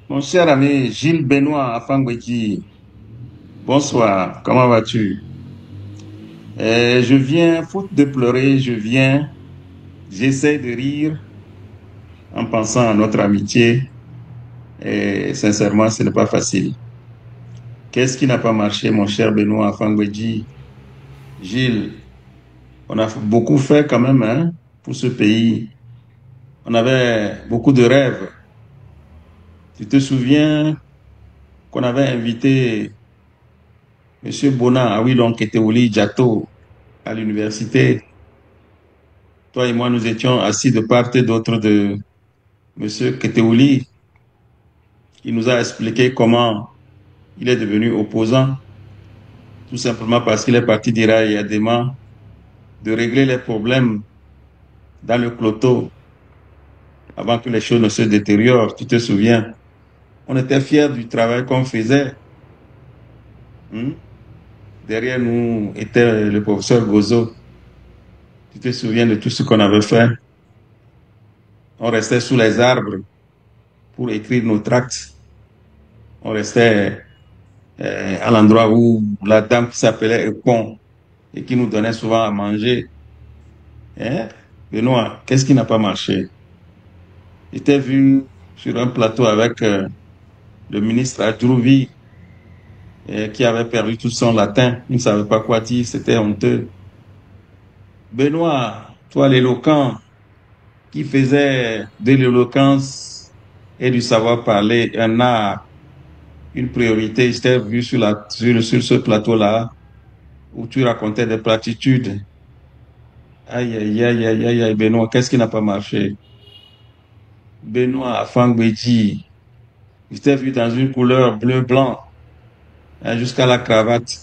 Mon cher ami Gilles Benoît Afangweki, bonsoir, comment vas-tu? Je viens, faute de pleurer, j'essaie de rire en pensant à notre amitié et sincèrement, ce n'est pas facile. Qu'est-ce qui n'a pas marché, mon cher Benoît Afangweki? Gilles, on a beaucoup fait quand même hein, pour ce pays. On avait beaucoup de rêves. Tu te souviens qu'on avait invité Monsieur Bona Awilon Keteouli Diato à l'université. Toi et moi, nous étions assis de part et d'autre de Monsieur Keteouli. Il nous a expliqué comment il est devenu opposant, tout simplement parce qu'il est parti d'Ira et Adema de régler les problèmes dans le cloto avant que les choses ne se détériorent. Tu te souviens? On était fiers du travail qu'on faisait. Hein. Derrière nous était le professeur Gozo. Tu te souviens de tout ce qu'on avait fait? On restait sous les arbres pour écrire nos tracts. On restait à l'endroit où la dame qui s'appelait Epon et qui nous donnait souvent à manger. Hein? Benoît, qu'est-ce qui n'a pas marché? J'étais vu sur un plateau avec le ministre Adrouvi qui avait perdu tout son latin. Il ne savait pas quoi dire, c'était honteux. Benoît, toi l'éloquent, qui faisait de l'éloquence et du savoir-parler un art, une priorité, je t'ai vu sur ce plateau-là où tu racontais des platitudes. Aïe, aïe, aïe, aïe, aïe, aïe, Benoît, qu'est-ce qui n'a pas marché? Benoît Afangbeji, je t'ai vu dans une couleur bleu-blanc, hein, jusqu'à la cravate,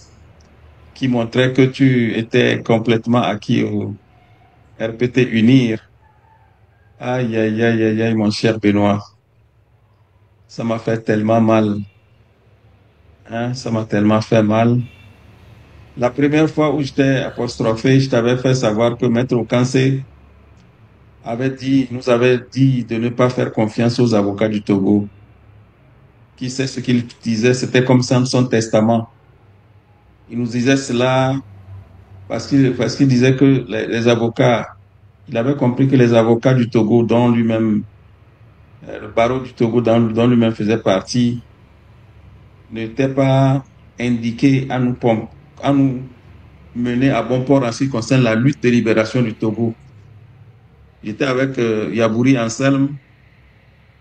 qui montrait que tu étais complètement acquis au RPT Unir. Aïe, aïe, aïe, aïe, aïe, mon cher Benoît, ça m'a fait tellement mal, hein, ça m'a tellement fait mal. La première fois où je t'ai apostrophé, je t'avais fait savoir que Maître Okansé nous avait dit de ne pas faire confiance aux avocats du Togo. Qui sait ce qu'il disait, c'était comme ça dans son testament. Il nous disait cela parce qu'il disait que les avocats, il avait compris que les avocats du Togo, dont lui-même, le barreau du Togo, dont lui-même faisait partie, n'étaient pas indiqués à nous mener à bon port en ce qui concerne la lutte de libération du Togo. J'étais avec Yabouri Anselme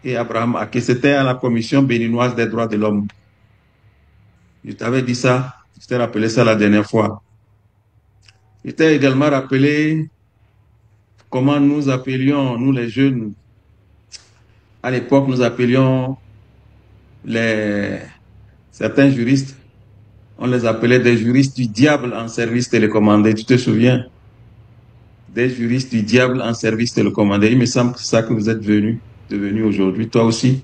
et Abraham Ake. C'était à la Commission béninoise des droits de l'homme. Je t'avais dit ça, je t'ai rappelé ça la dernière fois. Je t'ai également rappelé comment nous appelions, nous les jeunes, à l'époque, nous appelions les, certains juristes, on les appelait des juristes du diable en service télécommandé. Tu te souviens? Des juristes du diable en service télécommandé. Il me semble que c'est ça que vous êtes devenu aujourd'hui. Toi aussi.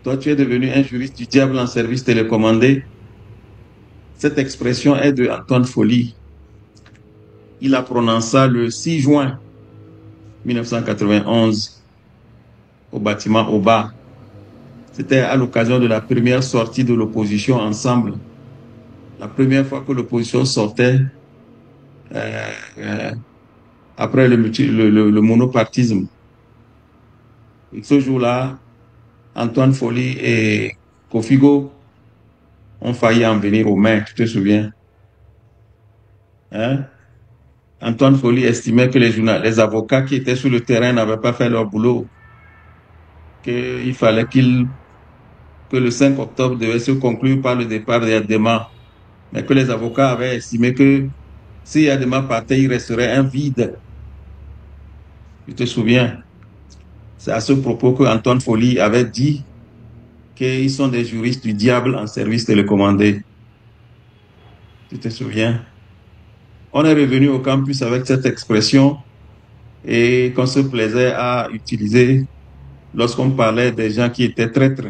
Toi, tu es devenu un juriste du diable en service télécommandé. Cette expression est de Antoine Folly. Il a prononcé le 6 juin 1991 au bâtiment Oba. C'était à l'occasion de la première sortie de l'opposition ensemble. La première fois que l'opposition sortait euh, euh, après le monopartisme. Et ce jour-là, Antoine Folly et Kofigo ont failli en venir aux mains, tu te souviens? Hein? Antoine Folly estimait que les avocats qui étaient sur le terrain n'avaient pas fait leur boulot, qu'il fallait que le 5 octobre devait se conclure par le départ d'Yadema, mais que les avocats avaient estimé que si Yadema partait, il resterait un vide. Tu te souviens? C'est à ce propos que Antoine Folly avait dit qu'ils sont des juristes du diable en service télécommandé. Tu te souviens? On est revenu au campus avec cette expression et qu'on se plaisait à utiliser lorsqu'on parlait des gens qui étaient traîtres.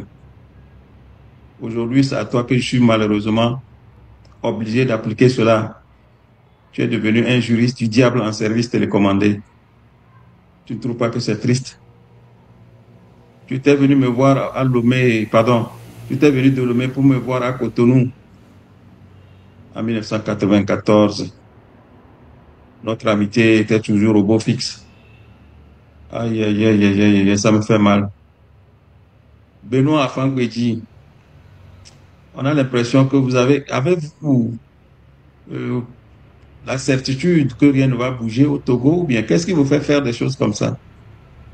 Aujourd'hui, c'est à toi que je suis malheureusement obligé d'appliquer cela. Tu es devenu un juriste du diable en service télécommandé. Tu ne trouves pas que c'est triste? Tu étais venu me voir à Lomé, pardon, tu étais venu de Lomé pour me voir à Cotonou en 1994. Notre amitié était toujours au beau fixe. Aïe, aïe, aïe, aïe, aïe, aïe, ça me fait mal. Benoît Afangweji, on a l'impression que vous avez, avez-vous euh, la certitude que rien ne va bouger au Togo ou bien qu'est-ce qui vous fait faire des choses comme ça?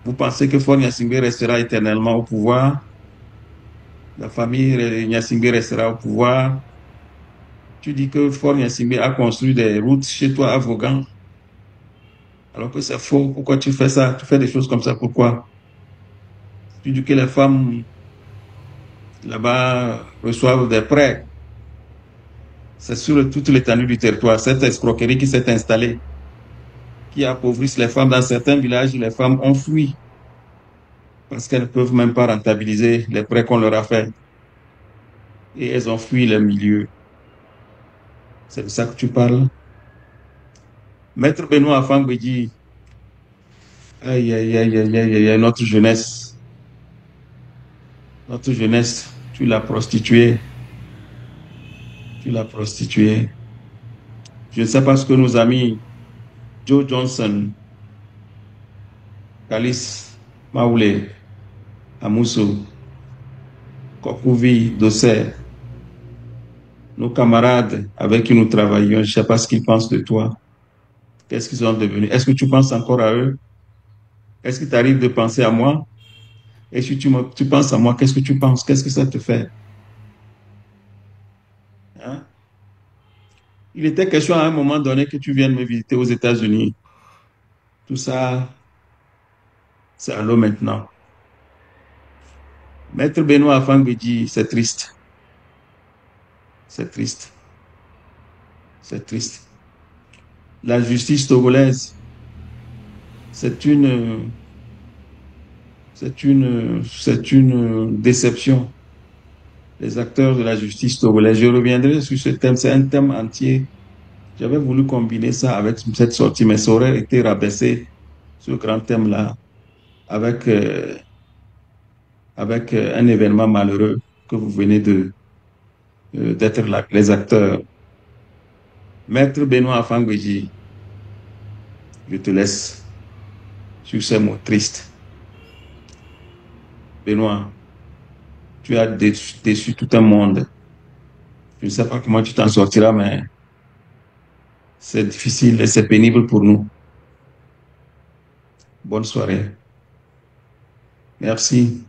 Vous pensez que Faure Gnassingbé restera éternellement au pouvoir? La famille Gnassingbé restera au pouvoir? Tu dis que Faure Gnassingbé a construit des routes chez toi à Vaughan, alors que c'est faux. Pourquoi tu fais ça? Tu fais des choses comme ça, pourquoi? Tu dis que les femmes là-bas reçoivent des prêts. C'est sur toute l'étendue du territoire, cette escroquerie qui s'est installée, qui appauvrissent les femmes dans certains villages. Les femmes ont fui parce qu'elles ne peuvent même pas rentabiliser les prêts qu'on leur a faits. Et elles ont fui le milieu. C'est de ça que tu parles. Maître Benoît Afangbeji, aïe, aïe, aïe, aïe, aïe, aïe, notre jeunesse, tu l'as prostituée, tu l'as prostituée. Je ne sais pas ce que nos amis Joe Johnson, Kalis Maoulé, Amousso, Kokouvi, Dosser, nos camarades avec qui nous travaillions, je ne sais pas ce qu'ils pensent de toi. Qu'est-ce qu'ils sont devenus? Est-ce que tu penses encore à eux? Est-ce qu'il t'arrive de penser à moi? Et si tu penses à moi, qu'est-ce que tu penses? Qu'est-ce que ça te fait? Hein? Il était question à un moment donné que tu viennes me visiter aux États-Unis. Tout ça, c'est à l'eau maintenant. Maître Benoît Afangbeji, c'est triste. C'est triste. C'est triste. La justice togolaise, c'est une déception. Les acteurs de la justice togolaise. Je reviendrai sur ce thème. C'est un thème entier. J'avais voulu combiner ça avec cette sortie, mais ça aurait été rabaissé, ce grand thème-là, avec, un événement malheureux que vous venez d'être là, les acteurs. Maître Benoît Afangbeji, je te laisse sur ces mots tristes. Benoît, tu as déçu tout un monde. Je ne sais pas comment tu t'en sortiras, mais c'est difficile et c'est pénible pour nous. Bonne soirée. Merci.